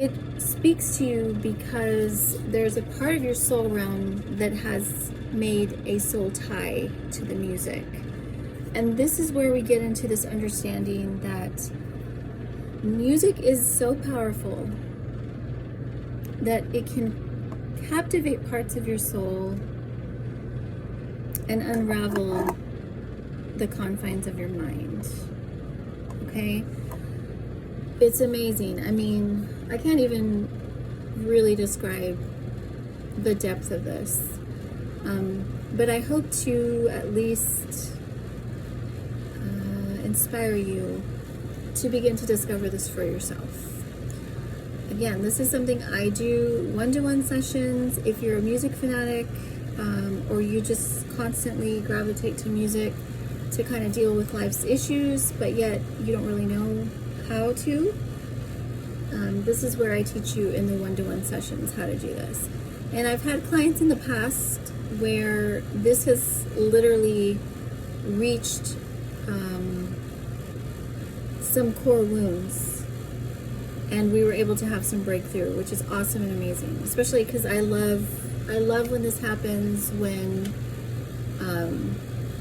It speaks to you because there's a part of your soul realm that has made a soul tie to the music. And this is where we get into this understanding that music is so powerful that it can captivate parts of your soul and unravel the confines of your mind. Okay? It's amazing. I mean, I can't even really describe the depth of this. But I hope to at least inspire you to begin to discover this for yourself. Again, this is something I do one-to-one sessions. If you're a music fanatic, or you just constantly gravitate to music to kind of deal with life's issues, but yet you don't really know how to, this is where I teach you in the one-to-one sessions how to do this. And I've had clients in the past where this has literally reached some core wounds, and we were able to have some breakthrough, which is awesome and amazing. Especially because I love when this happens, when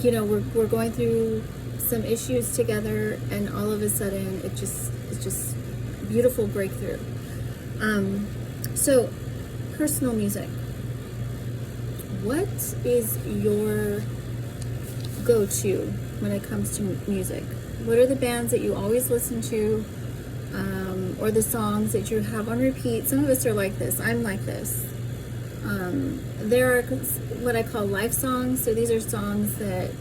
we're going through some issues together, and all of a sudden it's just beautiful breakthrough. So personal music. What is your go-to when it comes to music? What are the bands that you always listen to, or the songs that you have on repeat? Some of us are like this. I'm like this. There are what I call life songs. So these are songs that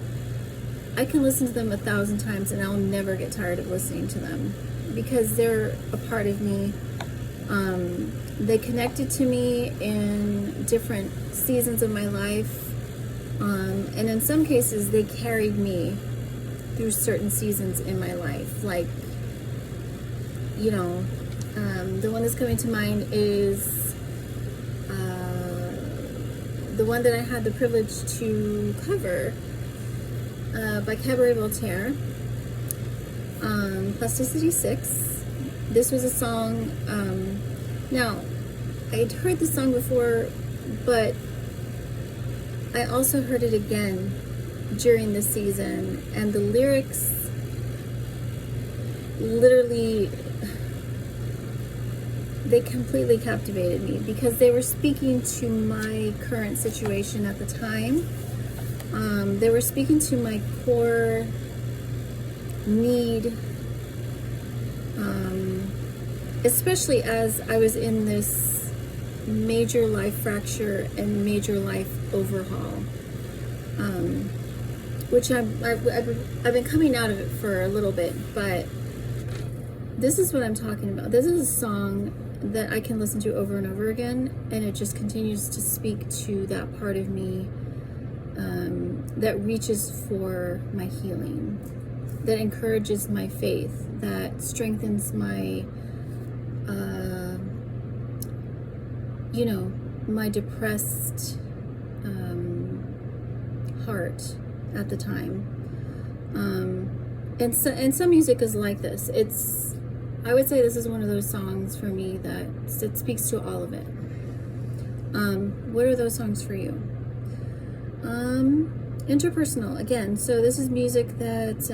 I can listen to them 1,000 times and I'll never get tired of listening to them because they're a part of me. They connected to me in different seasons of my life. And in some cases, they carried me through certain seasons in my life. Like, the one that's coming to mind is the one that I had the privilege to cover by Cabaret Voltaire, Plasticity 6. This was a song, now, I'd heard the song before, but I also heard it again during the season, and the lyrics literally, they completely captivated me because they were speaking to my current situation at the time. They were speaking to my core need, especially as I was in this major life fracture and major life overhaul, which I've been coming out of it for a little bit, but this is what I'm talking about. This is a song that I can listen to over and over again, and it just continues to speak to that part of me that reaches for my healing, that encourages my faith, that strengthens my my depressed heart at the time. And some music is like this. I would say this is one of those songs for me that it speaks to all of it. What are those songs for you? Interpersonal, again. So this is music that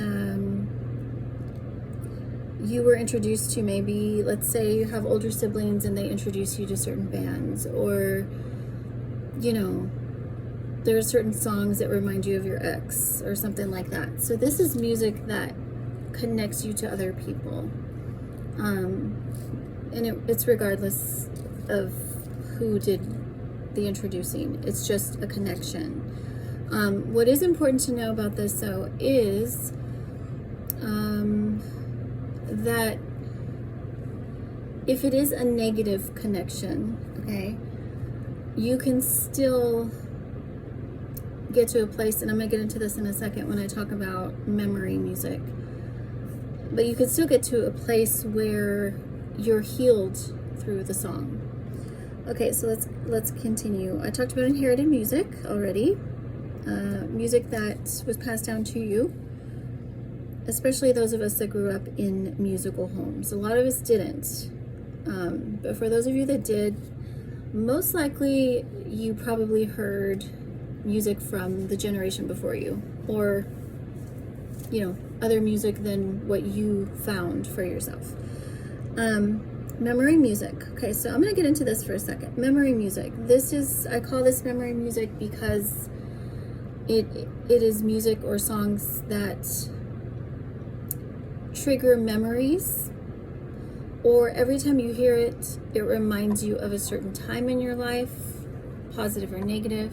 you were introduced to. Maybe, let's say you have older siblings and they introduce you to certain bands, or there are certain songs that remind you of your ex or something like that. So this is music that connects you to other people, and it's regardless of who did the introducing. It's just a connection. What is important to know about this, though, is that if it is a negative connection, okay, you can still get to a place, and I'm going to get into this in a second when I talk about memory music, but you can still get to a place where you're healed through the song. Okay, so let's continue. I talked about inherited music already, music that was passed down to you, especially those of us that grew up in musical homes. A lot of us didn't. But for those of you that did, most likely you probably heard music from the generation before you, or other music than what you found for yourself. Memory music. Okay, so I'm going to get into this for a second. Memory music. I call this memory music because it is music or songs that trigger memories, or every time you hear it, it reminds you of a certain time in your life, positive or negative.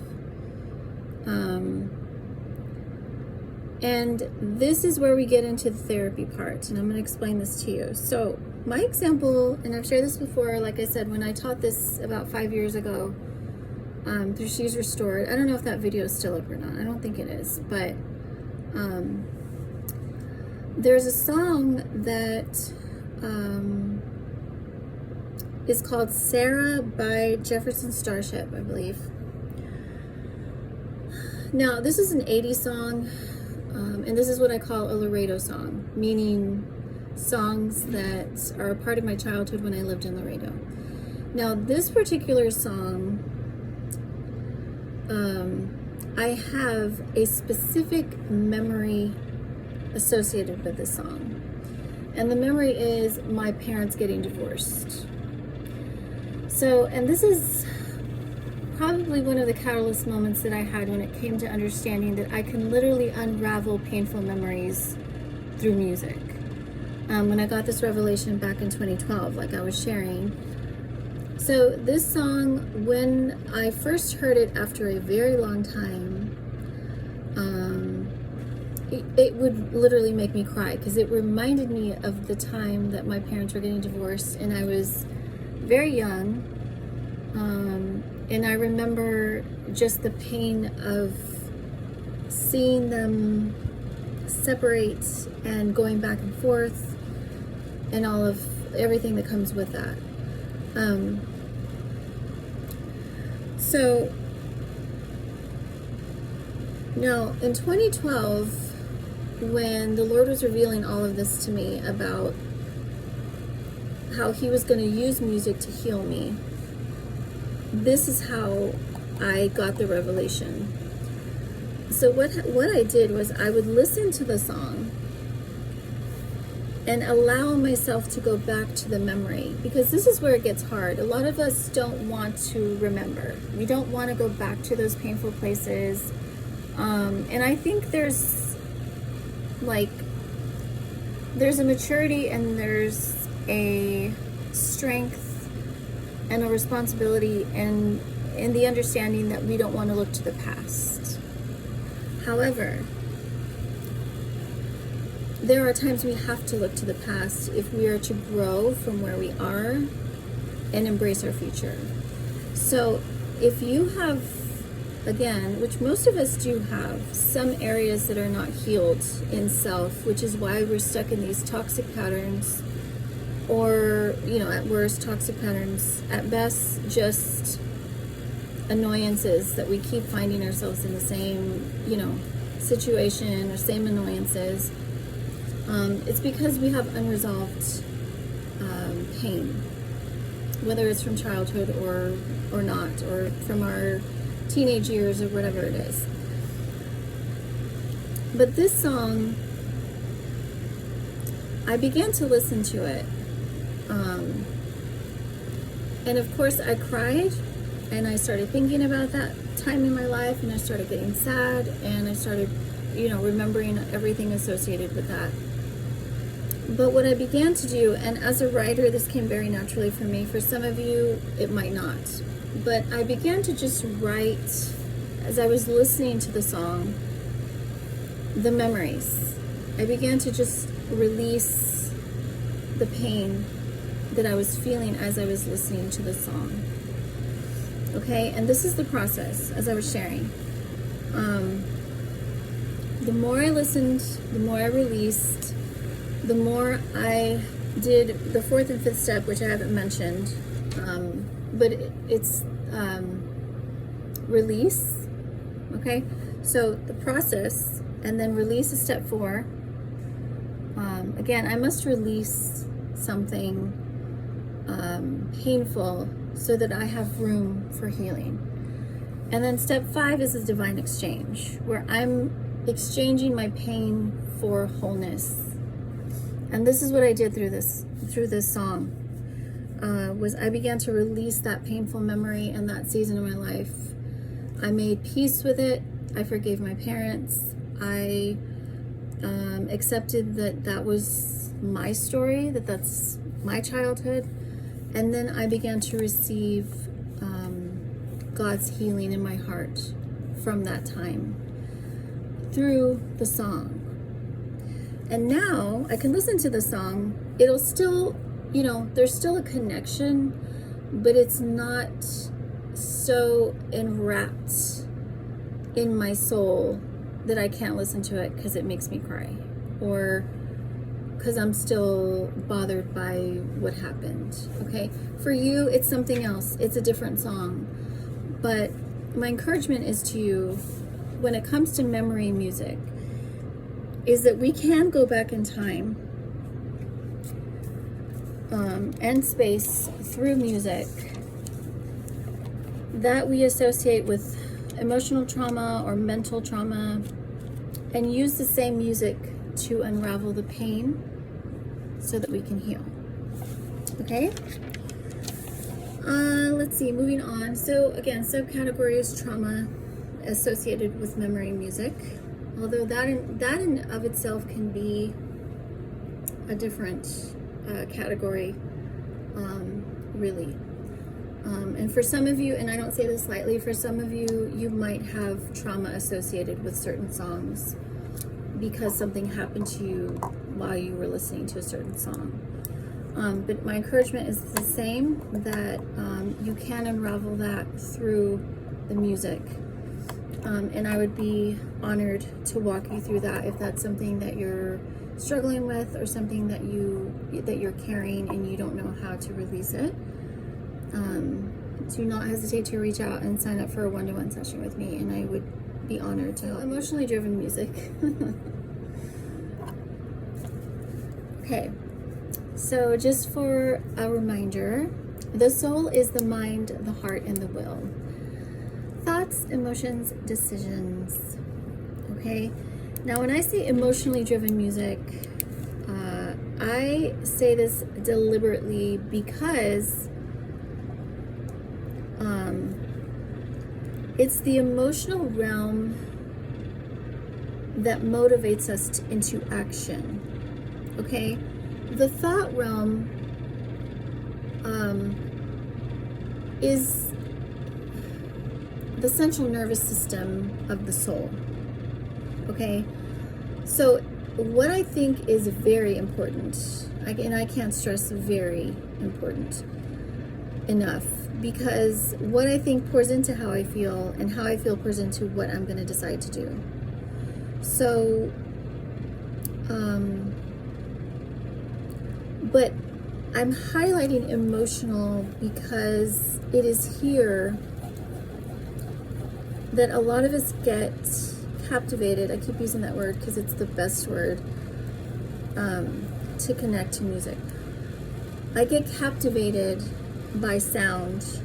And this is where we get into the therapy part, and I'm going to explain this to you. So my example, and I've shared this before, like I said, when I taught this about 5 years ago through Shesrestored. I don't know if that video is still up or not. I don't think it is, but there's a song that is called Sarah by Jefferson Starship, I believe. Now, this is an 80s song, and this is what I call a Laredo song, meaning songs that are a part of my childhood when I lived in Laredo. Now, this particular song, I have a specific memory associated with this song. And the memory is my parents getting divorced. So, and this is probably one of the catalyst moments that I had when it came to understanding that I can literally unravel painful memories through music. When I got this revelation back in 2012, like I was sharing. So this song, when I first heard it after a very long time, it would literally make me cry, because it reminded me of the time that my parents were getting divorced, and I was very young. And I remember just the pain of seeing them separate and going back and forth and all of everything that comes with that. So now in 2012, when the Lord was revealing all of this to me about how He was going to use music to heal me, this is how I got the revelation. So what I did was I would listen to the song and allow myself to go back to the memory, because this is where it gets hard. A lot of us don't want to remember. We don't want to go back to those painful places. And I think there's a maturity and there's a strength and a responsibility and in the understanding that we don't want to look to the past. However, there are times we have to look to the past if we are to grow from where we are and embrace our future. So if you have, again, which most of us do have, some areas that are not healed in self, which is why we're stuck in these toxic patterns, or, at worst, toxic patterns, at best, just annoyances that we keep finding ourselves in the same, situation or same annoyances. It's because we have unresolved pain, whether it's from childhood or not, or from our teenage years or whatever it is. But this song, I began to listen to it. And of course I cried, and I started thinking about that time in my life, and I started getting sad, and I started, remembering everything associated with that. But what I began to do, and as a writer, this came very naturally for me. For some of you, it might not. But I began to just write, as I was listening to the song, the memories. I began to just release the pain that I was feeling as I was listening to the song. Okay, and this is the process, as I was sharing. The more I listened, the more I released, the more I did the fourth and fifth step, which I haven't mentioned, but it's release. Okay, so the process, and then release is step 4. Again, I must release something painful so that I have room for healing. And then step 5 is a divine exchange, where I'm exchanging my pain for wholeness. And this is what I did through this song. Was I began to release that painful memory and that season of my life. I made peace with it. I forgave my parents. I accepted that that was my story, that's my childhood. And then I began to receive God's healing in my heart from that time through the song. And now I can listen to the song. It'll still, there's still a connection, but it's not so enwrapped in my soul that I can't listen to it because it makes me cry, or because I'm still bothered by what happened. Okay, for you it's something else, it's a different song. But my encouragement is to you, when it comes to memory music, is that we can go back in time and space through music that we associate with emotional trauma or mental trauma, and use the same music to unravel the pain so that we can heal. Okay? Let's see, moving on. So again, subcategory is trauma associated with memory music, although that in of itself can be a different category, really. And for some of you, and I don't say this lightly, for some of you, you might have trauma associated with certain songs because something happened to you while you were listening to a certain song. But my encouragement is the same, that you can unravel that through the music. And I would be honored to walk you through that if that's something that you're struggling with, or something that you're carrying and you don't know how to release it. Do not hesitate to reach out and sign up for a one-to-one session with me, and I would be honored to help. Emotionally driven music. Okay, so just for a reminder, the soul is the mind, the heart, and the will. Thoughts, emotions, decisions. Okay, now when I say emotionally driven music, I say this deliberately because it's the emotional realm that motivates us into action. Okay, the thought realm is the central nervous system of the soul. Okay, so what I think is very important, and I can't stress very important enough, because what I think pours into how I feel, and how I feel pours into what I'm going to decide to do. So, but I'm highlighting emotional because it is here that a lot of us get captivated. I keep using that word because it's the best word to connect to music. I get captivated by sound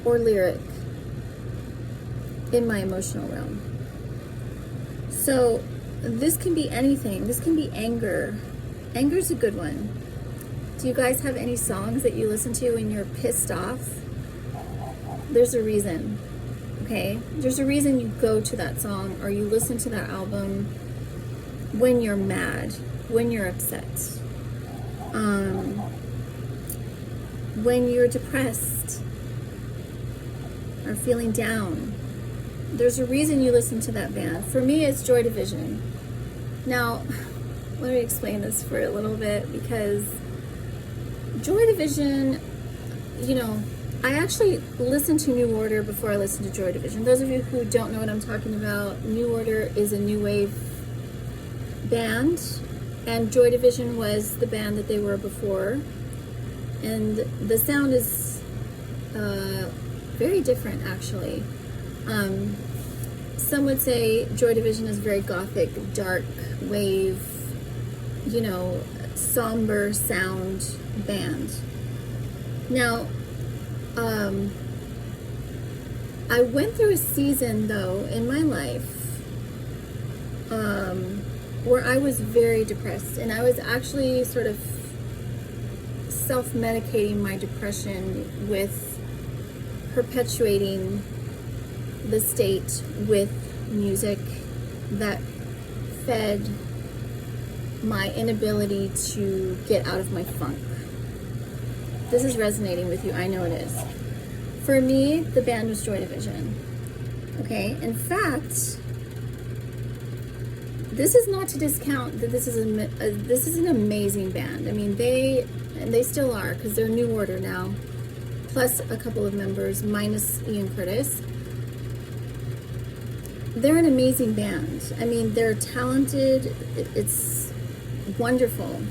or lyric in my emotional realm. So this can be anything. This can be anger. Anger's a good one. Do you guys have any songs that you listen to when you're pissed off? There's a reason. Okay, there's a reason you go to that song or you listen to that album when you're mad, when you're upset, when you're depressed or feeling down. There's a reason you listen to that band. For me, it's Joy Division. Now, let me explain this for a little bit, because Joy Division, I actually listened to New Order before I listened to Joy Division. Those of you who don't know what I'm talking about, New Order is a new wave band, and Joy Division was the band that they were before. And the sound is very different, actually. Some would say Joy Division is very gothic, dark wave, somber sound band. Now, I went through a season, though, in my life where I was very depressed, and I was actually sort of self-medicating my depression with perpetuating the state with music that fed my inability to get out of my funk. This is resonating with you, I know it is. For me, the band was Joy Division. Okay, in fact, this is not to discount that this is an amazing band. I mean, they still are, because they're New Order now, plus a couple of members, minus Ian Curtis. They're an amazing band. I mean, they're talented. It's wonderful.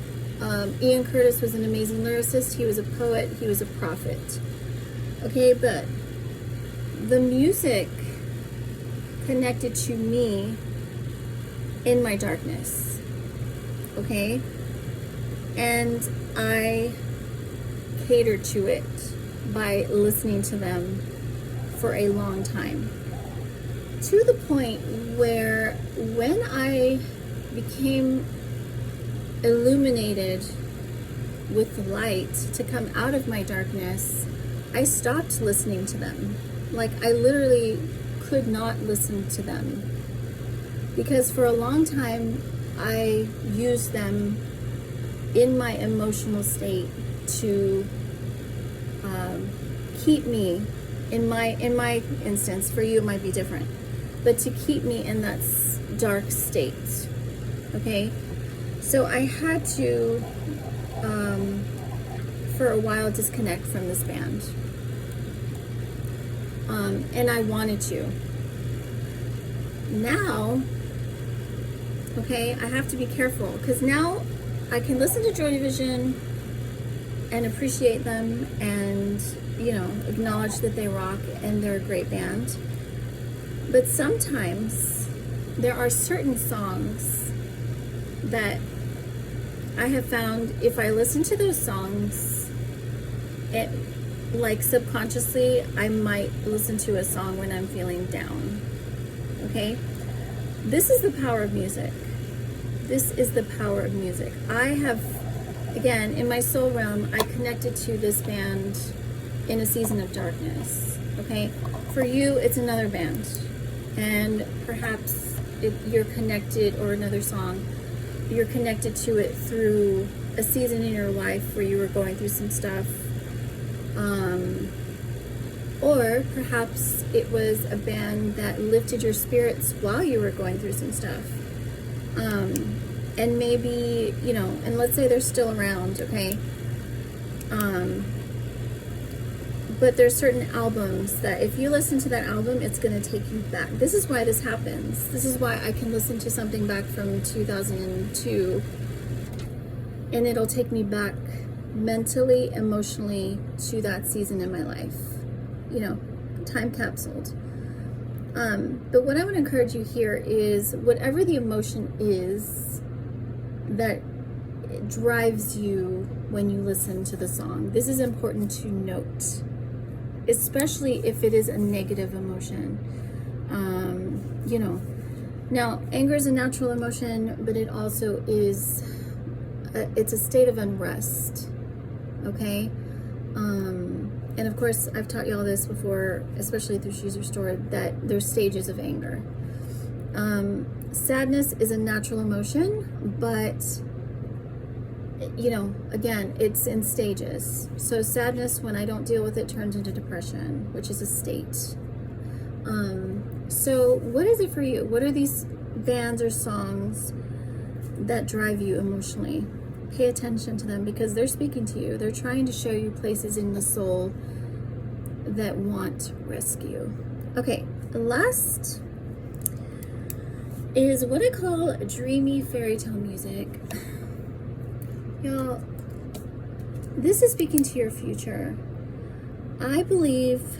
Ian Curtis was an amazing lyricist. He was a poet. He was a prophet. Okay, but the music connected to me in my darkness. Okay? And I catered to it by listening to them for a long time. To the point where when I became illuminated with the light to come out of my darkness, I stopped listening to them. Like, I literally could not listen to them. Because for a long time, I used them in my emotional state to keep me, in my instance, for you it might be different, but to keep me in that dark state. Okay? So I had to, for a while, disconnect from this band. And I wanted to. Now, okay, I have to be careful, because now I can listen to Joy Division and appreciate them and, you know, acknowledge that they rock and they're a great band. But sometimes there are certain songs that I have found, if I listen to those songs, it, like, subconsciously, I might listen to a song when I'm feeling down. Okay? This is the power of music. This is the power of music. I have, again, in my soul realm, I connected to this band in a season of darkness. Okay? For you, it's another band. And perhaps you're connected, or another song, you're connected to it through a season in your life where you were going through some stuff. Or perhaps it was a band that lifted your spirits while you were going through some stuff. And maybe, you know, and let's say they're still around, okay? But there's certain albums that if you listen to that album, it's going to take you back. This is why this happens. This is why I can listen to something back from 2002 and it'll take me back mentally, emotionally to that season in my life. You know, time capsuled. But what I would encourage you here is whatever the emotion is that drives you when you listen to the song. This is important to note, especially if it is a negative emotion. You know, now anger is a natural emotion, but it also is, it's a state of unrest. Okay? And of course, I've taught you all this before, especially through Shesrestored, that there's stages of anger. Sadness is a natural emotion, but, you know, again, it's in stages. So sadness, when I don't deal with it, turns into depression, which is a state. So what is it for you? What are these bands or songs that drive you emotionally? Pay attention to them, because they're speaking to you. They're trying to show you places in the soul that want rescue. Okay, last is what I call dreamy fairy tale music. Y'all, this is speaking to your future. I believe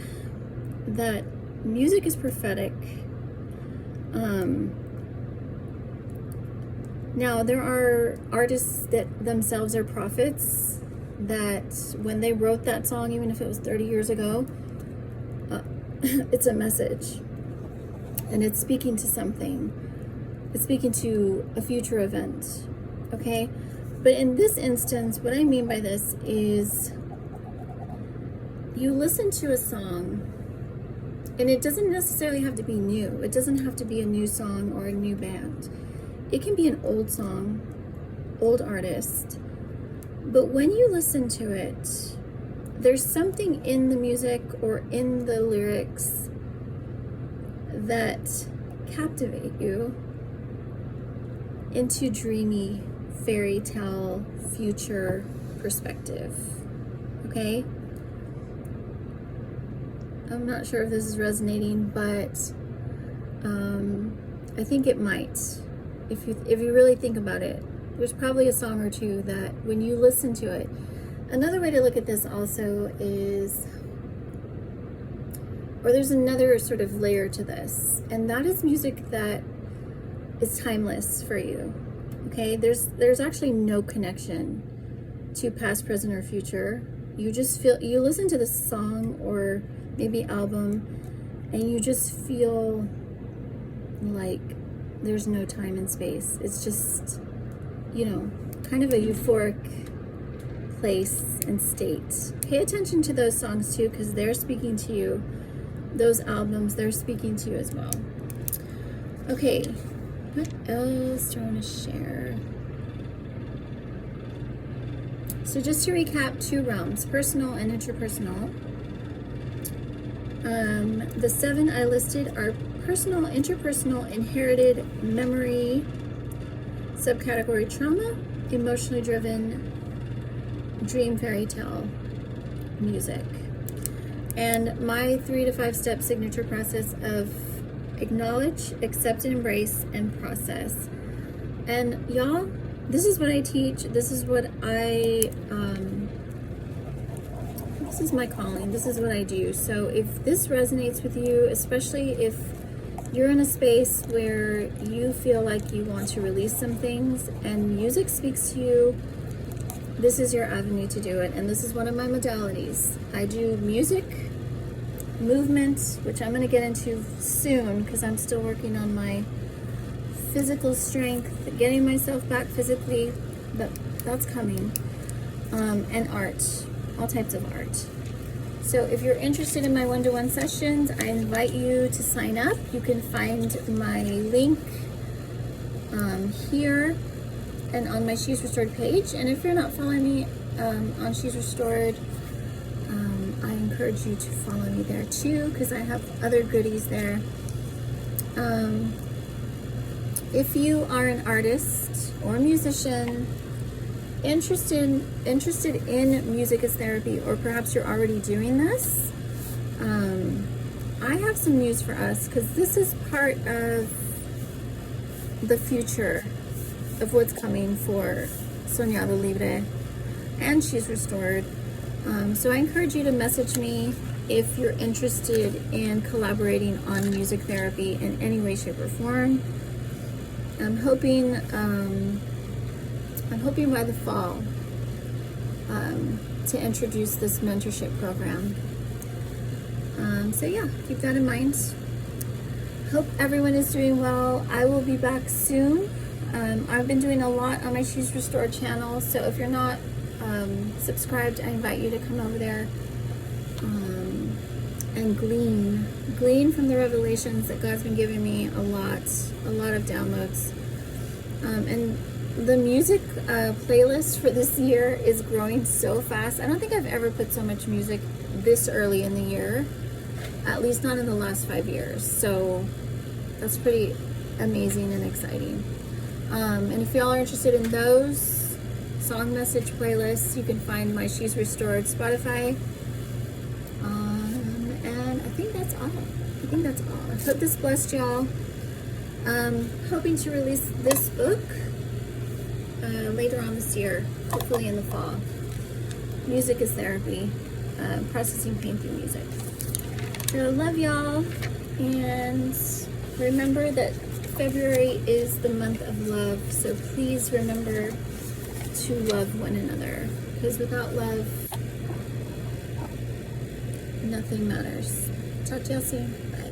that music is prophetic. Now, there are artists that themselves are prophets, that when they wrote that song, even if it was 30 years ago, it's a message. And it's speaking to something. It's speaking to a future event. Okay? But in this instance, what I mean by this is you listen to a song, and it doesn't necessarily have to be new. It doesn't have to be a new song or a new band. It can be an old song, old artist. But when you listen to it, there's something in the music or in the lyrics that captivate you into dreamy fairy tale future perspective. Okay? I'm not sure if this is resonating, but I think it might. If you really think about it, there's probably a song or two that when you listen to it. Another way to look at this also is, or there's another sort of layer to this, and that is music that is timeless for you. Okay, there's actually no connection to past, present, or future. You just feel, you listen to the song or maybe album, and you just feel like there's no time and space. It's just, you know, kind of a euphoric place and state. Pay attention to those songs too, because they're speaking to you. Those albums, they're speaking to you as well. Okay, what else do I want to share? So just to recap, 2 realms, personal and interpersonal. The 7 I listed are personal, interpersonal, inherited, memory, subcategory trauma, emotionally driven, dream fairy tale music. And my 3 to 5 step signature process of acknowledge, accept and embrace, and process. And y'all, this is what I teach. This is what this is my calling. This is what I do. So if this resonates with you, especially if you're in a space where you feel like you want to release some things and music speaks to you, this is your avenue to do it. And this is one of my modalities. I do music, movement, which I'm going to get into soon because I'm still working on my physical strength, getting myself back physically, but that's coming. And art, all types of art. So if you're interested in my one-to-one sessions, I invite you to sign up. You can find my link here and on my She's Restored page. And if you're not following me on She's Restored, I encourage you to follow me there too, because I have other goodies there. If you are an artist or musician interested in music as therapy, or perhaps you're already doing this, I have some news for us, because this is part of the future of what's coming for Soñando Loves and She's Restored. So I encourage you to message me if you're interested in collaborating on music therapy in any way, shape, or form. I'm hoping by the fall to introduce this mentorship program. So yeah, keep that in mind. Hope everyone is doing well. I will be back soon. I've been doing a lot on my She's Restored channel, so if you're not subscribed, I invite you to come over there and glean from the revelations that God's been giving me. A lot of downloads. And the music playlist for this year is growing so fast. I don't think I've ever put so much music this early in the year, at least not in the last 5 years. So that's pretty amazing and exciting. And if y'all are interested in those song message playlists, you can find my She's Restored Spotify. And I think that's all. I hope this blessed y'all. Hoping to release this book later on this year, hopefully in the fall. Music is therapy, processing pain through music. So love y'all, and remember that February is the month of love, so please remember to love one another. Because without love, nothing matters. Talk to y'all soon. Bye.